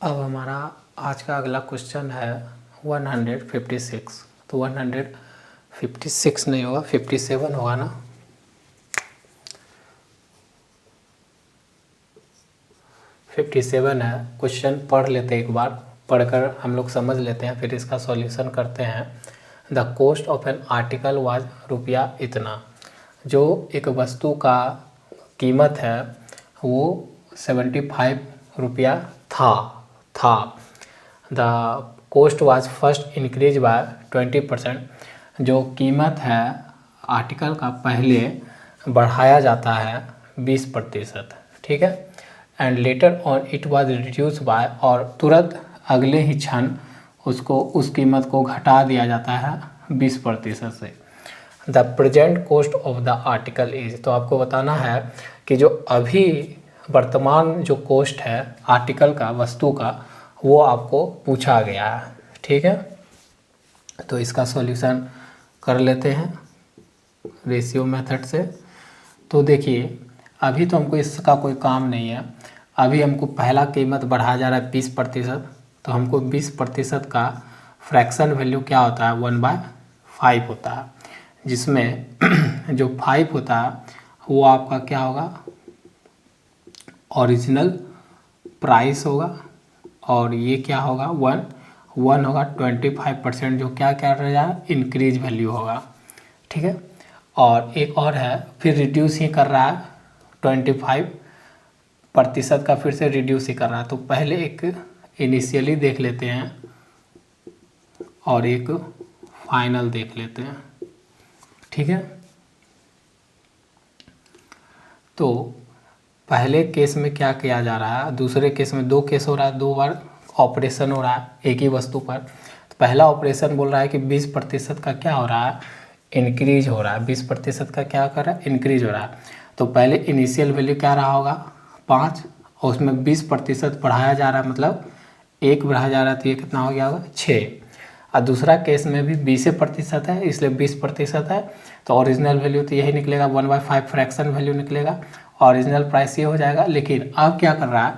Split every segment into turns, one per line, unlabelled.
अब हमारा आज का अगला क्वेश्चन है 156। तो 156 नहीं होगा, 57 होगा ना। 57 है। क्वेश्चन पढ़ लेते हैं, एक बार पढ़कर हम लोग समझ लेते हैं, फिर इसका सॉल्यूशन करते हैं। The cost of an article was रुपया इतना। जो एक वस्तु का कीमत है वो 75 रुपया था। The cost was first increase by 20%। जो कीमत है आर्टिकल का पहले बढ़ाया जाता है 20%, ठीक है। And later on it was reduce by, और तुरंत अगले ही क्षण उसको उस कीमत को घटा दिया जाता है 20% से। The present cost of the article is, तो आपको बताना है कि जो अभी वर्तमान जो कॉस्ट है आर्टिकल का, वस्तु का, वो आपको पूछा गया है, ठीक है। तो इसका सॉल्यूशन कर लेते हैं रेशियो मेथड से। तो देखिए अभी तो हमको इसका कोई काम नहीं है, अभी हमको पहला कीमत बढ़ाया जा रहा है 20%, तो हमको 20% का फ्रैक्शन वैल्यू क्या होता है 1/5 होता है, जिसमें जो 5 होता है वो आपका क्या होगा ओरिजिनल प्राइस होगा, और ये क्या होगा 1 होगा 25%, जो क्या कर रहा है इंक्रीज वैल्यू होगा, ठीक है। और एक और है फिर रिड्यूस ही कर रहा है 25% का, फिर से रिड्यूस ही कर रहा है। तो पहले एक इनिशियली देख लेते हैं और एक फाइनल देख लेते हैं, ठीक है। तो पहले केस में क्या किया जा रहा है, दूसरे केस में 2 केस हो रहा है, 2 बार ऑपरेशन हो रहा है एक ही वस्तु पर। तो पहला ऑपरेशन बोल रहा है कि 20% का क्या हो रहा है इंक्रीज हो रहा है, 20% का क्या कर रहा है इंक्रीज हो रहा है। तो पहले इनिशियल वैल्यू क्या रहा होगा 5, और उसमें 20% बढ़ाया जा रहा है, मतलब 1 बढ़ाया जा रहा है, तो ये कितना हो गया होगा 6। और दूसरा केस में भी 20% है, इसलिए 20% है, तो ओरिजिनल वैल्यू तो यही निकलेगा 1/5 फ्रैक्शन वैल्यू निकलेगा, ओरिजिनल प्राइस ये हो जाएगा। लेकिन अब क्या कर रहा है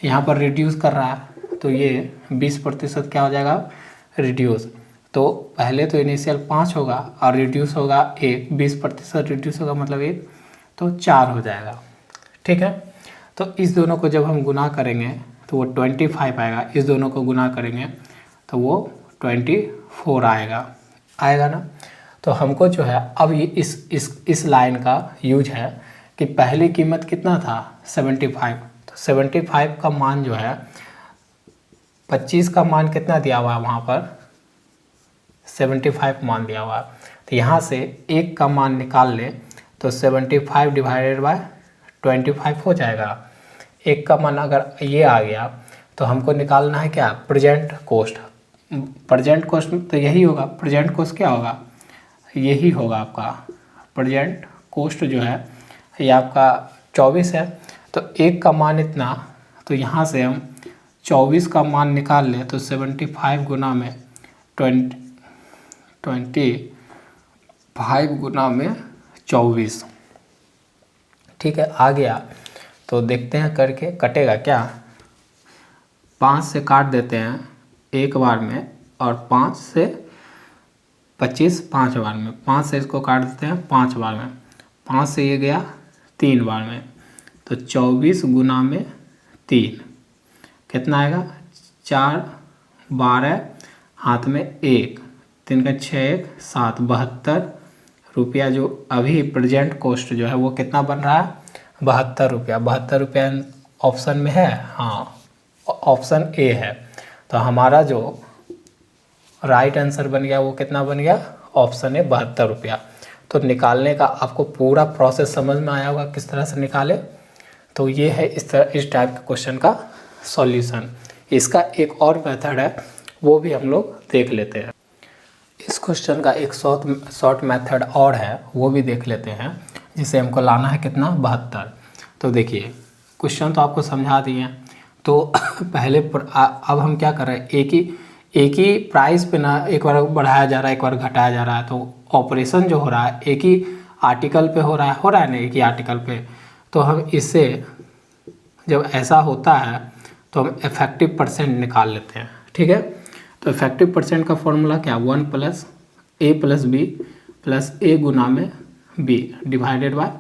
यहाँ पर रिड्यूस कर रहा है, तो ये 20% क्या हो जाएगा रिड्यूस। तो पहले तो इनिशियल 5 होगा और रिड्यूस होगा 1, 20% रिड्यूस होगा मतलब 1, तो 4 हो जाएगा, ठीक है। तो इस दोनों को जब हम गुना करेंगे तो वो 25 आएगा, इस दोनों को गुना करेंगे तो वो 24 आएगा ना। तो हमको जो है अब ये इस लाइन का यूज है कि पहली कीमत कितना था 75, तो 75 का मान जो है 25 का मान कितना दिया हुआ है वहाँ पर 75 मान दिया हुआ है, तो यहाँ से 1 का मान निकाल ले तो 75 डिवाइडेड बाय 25 हो जाएगा। 1 का मान अगर ये आ गया तो हमको निकालना है क्या प्रेजेंट कॉस्ट। प्रेजेंट कॉस्ट तो यही होगा, प्रेजेंट कॉस्ट क्या होगा यही होगा आपका प्रेजेंट कॉस्ट जो है ये आपका 24 है। तो 1 का मान इतना, तो यहाँ से हम 24 का मान निकाल लें तो 75 गुना में 25 गुना में 24, ठीक है। आ गया तो देखते हैं करके कटेगा क्या, 5 से काट देते हैं एक बार में, और 5 से 25 5 बार में, 5 से इसको काट देते हैं 5 बार में, 5 से ये गया 3 बार में, तो 24 गुना में 3 कितना आएगा 4 12 हाथ में 1 3 का 6 1 7 72 रुपया। जो अभी प्रेजेंट कॉस्ट जो है वो कितना बन रहा है 72 रुपया। 72 रुपया ऑप्शन में है, हाँ ऑप्शन ए है। तो हमारा जो राइट आंसर बन गया वो कितना बन गया ऑप्शन ए 72 रुपया। तो निकालने का आपको पूरा प्रोसेस समझ में आया होगा किस तरह से निकाले। तो ये है इस टाइप के क्वेश्चन का सॉल्यूशन। इसका एक और मेथड है वो भी हम लोग देख लेते हैं। इस क्वेश्चन का एक शॉर्ट मेथड और है वो भी देख लेते हैं, जिसे हमको लाना है कितना 72। तो देखिए क्वेश्चन तो आपको समझा दिए हैं, तो पहले अब हम क्या कर रहे हैं एक ही प्राइस पे ना एक बार बढ़ाया जा रहा है एक बार घटाया जा रहा है। तो ऑपरेशन जो हो रहा है एक ही आर्टिकल पे हो रहा है ना एक ही आर्टिकल पे। तो हम इससे जब ऐसा होता है तो हम इफेक्टिव परसेंट निकाल लेते हैं। ठीक है, तो इफेक्टिव परसेंट का फॉर्मूला क्या, 1 + a + b + a गुना में b डिवाइडेड बाय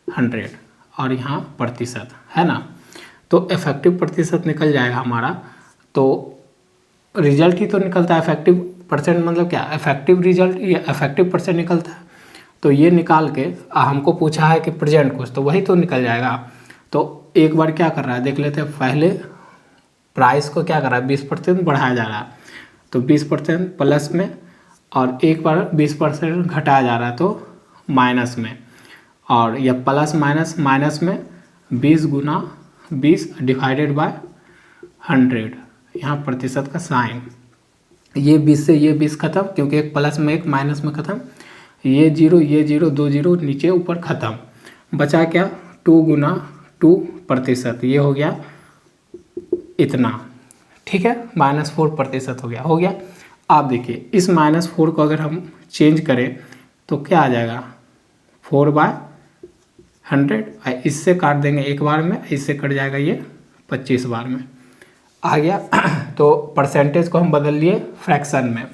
100 और यहाँ प्रतिशत है ना। तो इफेक्टिव प्रतिशत निकल जाएगा हमारा। तो रिजल्ट ही तो निकलता है, इफेक्टिव परसेंट मतलब क्या, इफेक्टिव रिजल्ट या इफेक्टिव परसेंट निकलता है। तो ये निकाल के हमको पूछा है कि प्रेजेंट कुछ, तो वही तो निकल जाएगा। तो एक बार क्या कर रहा है देख लेते हैं, पहले प्राइस को क्या कर रहा है 20% बढ़ाया जा रहा है, तो 20% प्लस में, और एक बार 20% घटाया जा रहा है तो माइनस में, और यह प्लस माइनस माइनस में 20 गुना 20 डिवाइडेड बाय 100, यहाँ प्रतिशत का साइन, ये 20 से ये 20 खत्म, क्योंकि एक प्लस में एक माइनस में खत्म, ये जीरो 2 जीरो नीचे ऊपर खत्म, बचा क्या 2 गुना 2 प्रतिशत, ये हो गया इतना। ठीक है, -4% हो गया। आप देखिए इस -4 को अगर हम चेंज करें तो क्या आ जाएगा 4/100, इससे काट देंगे एक बार में, इससे कट जाएगा ये 25 बार में, आ गया। तो परसेंटेज को हम बदल लिए फ्रैक्शन में।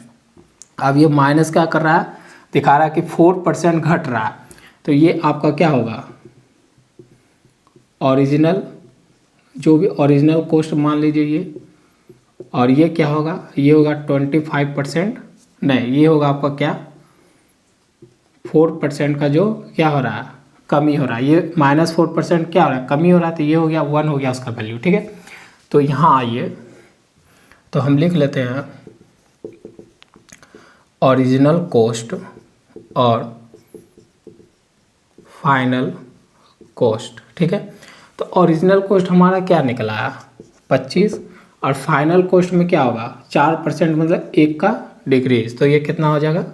अब ये माइनस क्या कर रहा है, दिखा रहा है कि 4% घट रहा है, तो ये आपका क्या होगा ओरिजिनल, जो भी ओरिजिनल कॉस्ट मान लीजिए ये, और ये क्या होगा, ये होगा 25%, नहीं ये होगा आपका क्या 4% का जो क्या हो रहा है कमी हो रहा है, ये -4% क्या हो रहा है कमी हो रहा है, तो ये हो गया 1 हो गया उसका वैल्यू। ठीक है, तो यहाँ आइए तो हम लिख लेते हैं ओरिजिनल कॉस्ट और फाइनल कॉस्ट। ठीक है, तो ओरिजिनल कॉस्ट हमारा क्या निकला है 25, और फाइनल कॉस्ट में क्या होगा 4% मतलब 1 का डिक्रीज, तो ये कितना हो जाएगा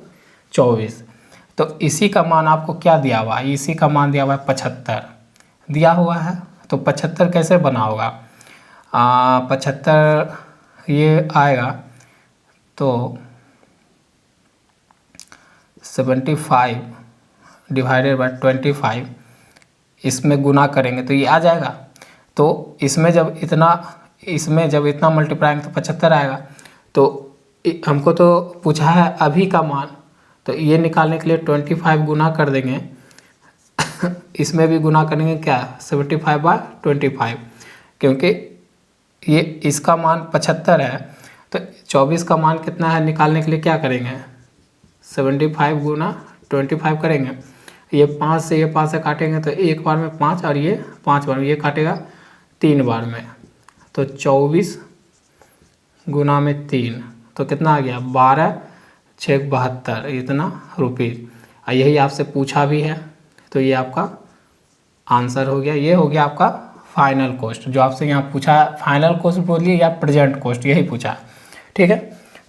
24। तो इसी का मान आपको क्या दिया हुआ है, इसी का मान दिया हुआ है 75 दिया हुआ है। तो 75 कैसे बना होगा, 75 ये आएगा तो 75 डिवाइडेड बाय 25, इसमें गुना करेंगे तो ये आ जाएगा। तो इसमें जब इतना मल्टीप्लाई तो 75 आएगा। तो हमको तो पूछा है अभी का मान, तो ये निकालने के लिए 25 गुना कर देंगे इसमें भी गुना करेंगे क्या 75/25, क्योंकि ये इसका मान 75 है, तो 24 का मान कितना है निकालने के लिए क्या करेंगे 75 गुना 25 करेंगे। ये 5 से 5 से काटेंगे तो एक बार में 5, और ये 5 बार में, ये काटेगा 3 बार में, तो 24 गुना में 3, तो कितना आ गया 12,672 इतना रुपीज़। यही आपसे पूछा भी है, तो ये आपका आंसर हो गया। ये हो गया आपका फाइनल कॉस्ट, जो आपसे यहाँ पूछा है फाइनल कॉस्ट बोलिए या प्रेजेंट कॉस्ट, यही पूछा है। ठीक है,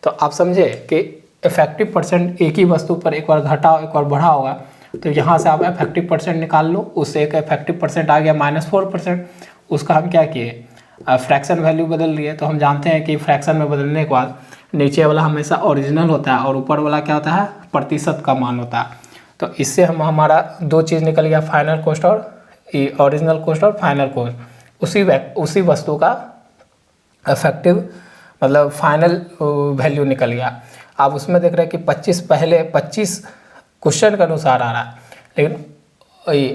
तो आप समझे कि इफेक्टिव परसेंट एक ही वस्तु पर एक बार घटा एक बार बढ़ा होगा, तो यहाँ से आप इफेक्टिव परसेंट निकाल लो, उससे एक इफेक्टिव परसेंट आ गया -4%, उसका हम क्या किए फ्रैक्शन वैल्यू बदल लिए। तो हम जानते हैं कि फ्रैक्शन में बदलने के बाद नीचे वाला हमेशा ओरिजिनल होता है और ऊपर वाला क्या होता है प्रतिशत का मान होता है। तो इससे हमारा 2 चीज़ निकल गया, फाइनल कॉस्ट और ओरिजिनल कॉस्ट और फाइनल कॉस्ट, उसी वस्तु का इफेक्टिव मतलब फाइनल वैल्यू निकल गया। आप उसमें देख रहे हैं कि 25 क्वेश्चन के अनुसार आ रहा है, लेकिन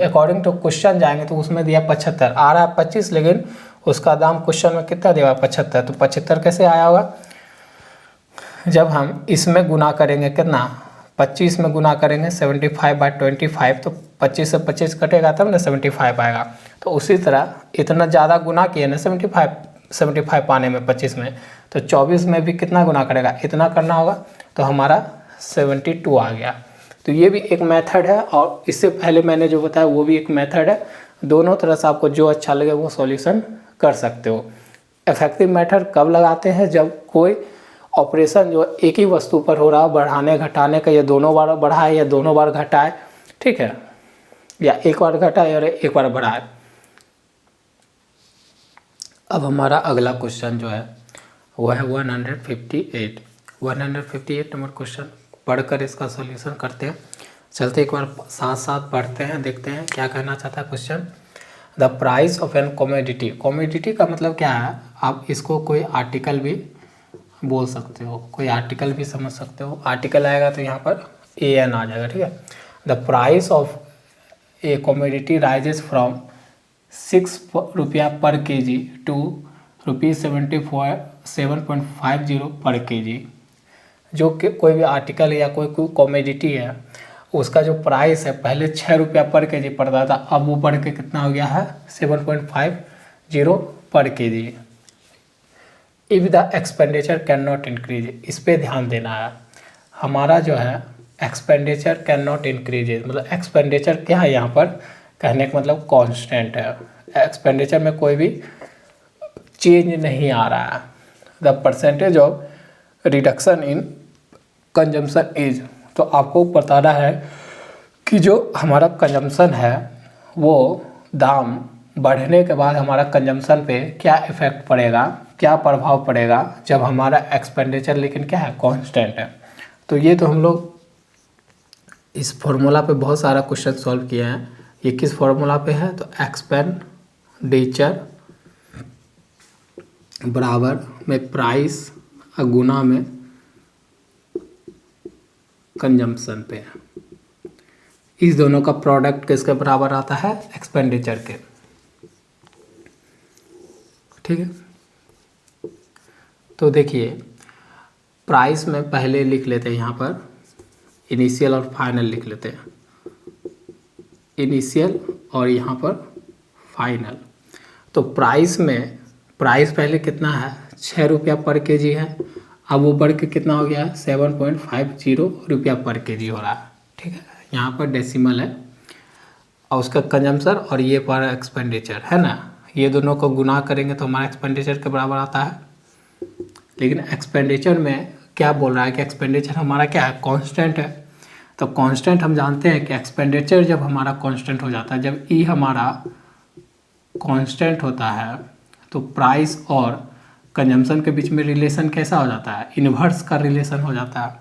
अकॉर्डिंग टू क्वेश्चन जाएंगे तो उसमें दिया 75, आ रहा है 25, लेकिन उसका दाम क्वेश्चन में कितना दिया 75। तो 75 कैसे आया होगा, जब हम इसमें गुना करेंगे कितना 25 में गुना करेंगे 75/25, तो 25 से 25 कटेगा तब ना 75 आएगा। तो उसी तरह इतना ज़्यादा गुना किए ना 75 पाने में 25 में, तो 24 में भी कितना गुना करेगा इतना करना होगा, तो हमारा 72 आ गया। तो ये भी एक मेथड है, और इससे पहले मैंने जो बताया वो भी एक मेथड है। दोनों तरह से आपको जो अच्छा लगे वो सॉल्यूशन कर सकते हो। इफेक्टिव मेथड कब लगाते हैं, जब कोई ऑपरेशन जो एक ही वस्तु पर हो रहा है, बढ़ाने घटाने का, ये दोनों बार बढ़ाए या दोनों बार घटाए, ठीक है, या एक बार घटाए और एक बार बढ़ाए। अब हमारा अगला क्वेश्चन जो है वो है 158 नंबर क्वेश्चन। पढ़कर इसका सॉल्यूशन करते हैं, चलते एक बार साथ साथ पढ़ते हैं, देखते हैं क्या कहना चाहता है question. The price of an commodity. Commodity का मतलब क्या है, आप इसको कोई आर्टिकल भी बोल सकते हो, कोई आर्टिकल भी समझ सकते हो। आर्टिकल आएगा तो यहाँ पर ए एन आ जाएगा, ठीक है। The price of A commodity rises from 6 रुपया पर केजी टू ₹7.50 पर केजी। जो कि कोई भी आर्टिकल या कोई कॉमोडिटी है, उसका जो प्राइस है पहले 6 रुपया पर केजी पड़ता था, अब वो बढ़ के कितना हो गया है 7.50 पर KG. If the expenditure can not increase, इस पर ध्यान देना है। हमारा जो है एक्सपेंडिचर कैन नॉट इंक्रीज, मतलब एक्सपेंडिचर क्या है यहाँ पर कहने का मतलब कांस्टेंट है। एक्सपेंडिचर में कोई भी चेंज नहीं आ रहा है। The percentage of reduction in consumption is, तो आपको बताना है कि जो हमारा कंजम्पशन है वो दाम बढ़ने के बाद हमारा कंजम्पशन पे क्या इफ़ेक्ट पड़ेगा, क्या प्रभाव पड़ेगा जब हमारा एक्सपेंडिचर लेकिन क्या है कांस्टेंट है। तो ये तो हम लोग इस फॉर्मूला पे बहुत सारा क्वेश्चन सॉल्व किए हैं। ये किस फॉर्मूला पे है, तो एक्सपेंडिचर बराबर में प्राइस गुना में कंजम्पशन पे है। इस दोनों का प्रोडक्ट किसके बराबर आता है, एक्सपेंडिचर के, ठीक है। तो देखिए प्राइस में पहले लिख लेते हैं, यहाँ पर इनिशियल और फाइनल लिख लेते हैं, इनिशियल और यहाँ पर फाइनल। तो प्राइस में प्राइस पहले कितना है 6 रुपया पर केजी है, अब वो बढ़ के कितना हो गया 7.50 रुपया पर केजी हो रहा है, ठीक है। यहाँ पर डेसिमल है और उसका कंजम्पशन और ये पर एक्सपेंडिचर है ना, ये दोनों को गुना करेंगे तो हमारा एक्सपेंडिचर के बराबर आता है। लेकिन एक्सपेंडिचर में क्या बोल रहा है कि एक्सपेंडिचर हमारा क्या है कांस्टेंट है। तो कांस्टेंट हम जानते हैं कि एक्सपेंडिचर जब हमारा कांस्टेंट हो जाता है, जब ई हमारा कांस्टेंट होता है तो प्राइस और कंजम्पशन के बीच में रिलेशन कैसा हो जाता है, इन्वर्स का रिलेशन हो जाता है।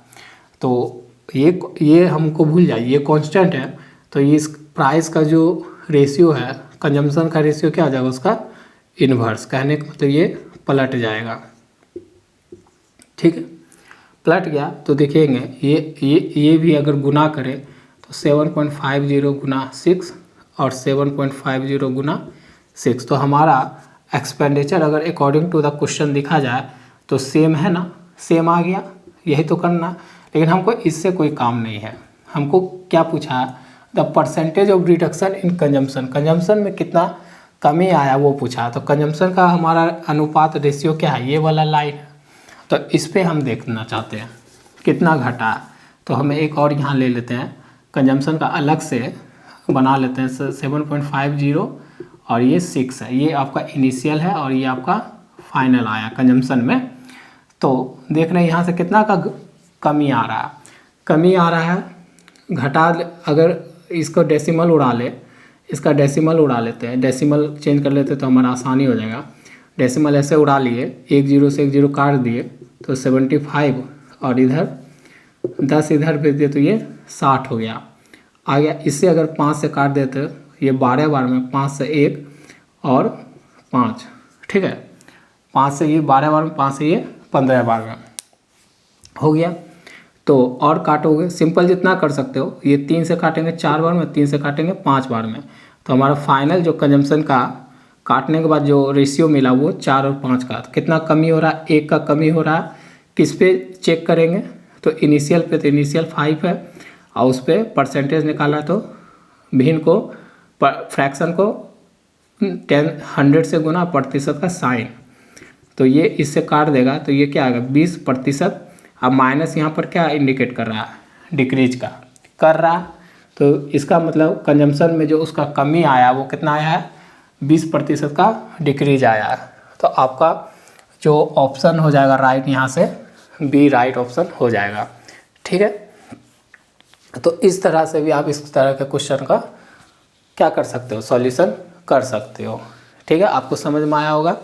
तो ये हमको भूल जाइए, ये कांस्टेंट है तो ये इस प्राइस का जो रेशियो है कंजम्पशन का रेशियो क्या हो जाएगा, उसका इन्वर्स। कहने का मतलब ये पलट जाएगा, ठीक है। पलट गया तो देखेंगे ये भी अगर गुना करें तो 7.50 गुना 6 और 7.50 गुना 6, तो हमारा एक्सपेंडिचर अगर अकॉर्डिंग टू द क्वेश्चन दिखा जाए तो सेम है ना, सेम आ गया, यही तो करना। लेकिन हमको इससे कोई काम नहीं है, हमको क्या पूछा है, the percentage of reduction in consumption, consumption में कितना कमी आया वो पूछा। तो कंजम्पशन का हमारा अनुपात रेशियो क्या है, ये वाला लाइन है, तो इस पर हम देखना चाहते हैं कितना घटा। तो हमें एक और यहाँ ले लेते हैं, कंजम्पशन का अलग से बना लेते हैं 7.50 और ये 6 है, ये आपका इनिशियल है और ये आपका फाइनल आया कंजम्पशन में। तो देख रहे हैं यहाँ से कितना का कमी आ रहा है, कमी आ रहा है, घटा। अगर इसको डेसिमल उड़ा ले, इसका डेसिमल उड़ा लेते हैं, डेसिमल चेंज कर लेते तो हमारा आसानी हो जाएगा। डेसिमल ऐसे उड़ा लिए, 1 0 से 1 0 काट दिए तो 75 और इधर 10 इधर भेज दिए तो ये 60 हो गया, आ गया। इससे अगर 5 से काट देते ये 12 बार में, 5 से 1 और 5, ठीक है, 5 से ये 12 बार में, 5 से ये 15 बार में हो गया। तो और काटोगे सिंपल जितना कर सकते हो, ये 3 से काटेंगे 4 बार में, 3 से काटेंगे 5 बार में, तो हमारा फाइनल जो कंजम्पशन का काटने के बाद जो रेशियो मिला वो 4 और 5 का। तो कितना कमी हो रहा है, 1 का कमी हो रहा है। किस पे चेक करेंगे, तो इनिशियल पे, तो इनिशियल 5 है और उस पर परसेंटेज निकाला तो भिन्न को फ्रैक्शन को 100 से गुना प्रतिशत का साइन, तो ये इससे काट देगा तो ये क्या आएगा 20%। अब माइनस यहाँ पर क्या इंडिकेट कर रहा है, डिक्रीज का कर रहा, तो इसका मतलब कंजम्पशन में जो उसका कमी आया वो कितना आया है 20% का डिक्रीज आया है। तो आपका जो ऑप्शन हो जाएगा राइट, यहाँ से बी राइट ऑप्शन हो जाएगा, ठीक है। तो इस तरह से भी आप इस तरह के क्वेश्चन का क्या कर सकते हो, सॉल्यूशन कर सकते हो, ठीक है। आपको समझ में आया होगा।